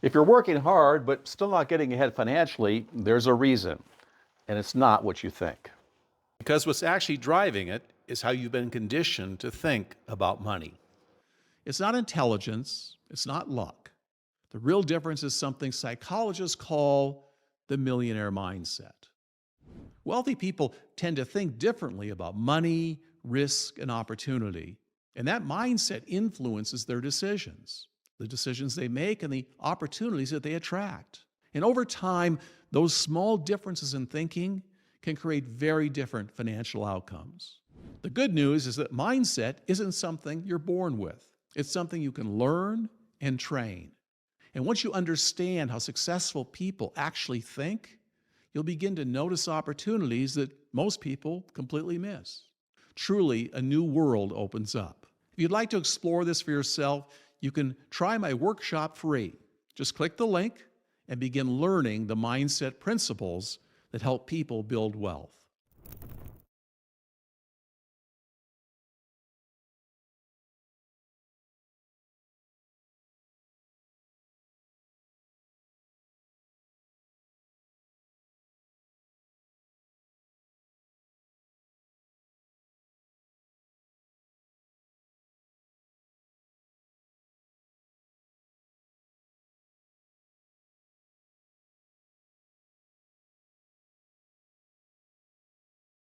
If you're working hard but still not getting ahead financially, there's a reason, and it's not what you think. Because what's actually driving it is how you've been conditioned to think about money. It's not intelligence, it's not luck. The real difference is something psychologists call the millionaire mindset. Wealthy people tend to think differently about money, risk, and opportunity, and that mindset influences their decisions, the decisions they make, and the opportunities that they attract. And over time, those small differences in thinking can create very different financial outcomes. The good news is that mindset isn't something you're born with. It's something you can learn and train. And once you understand how successful people actually think, you'll begin to notice opportunities that most people completely miss. Truly, a new world opens up. If you'd like to explore this for yourself, you can try my workshop free. Just click the link and begin learning the mindset principles that help people build wealth.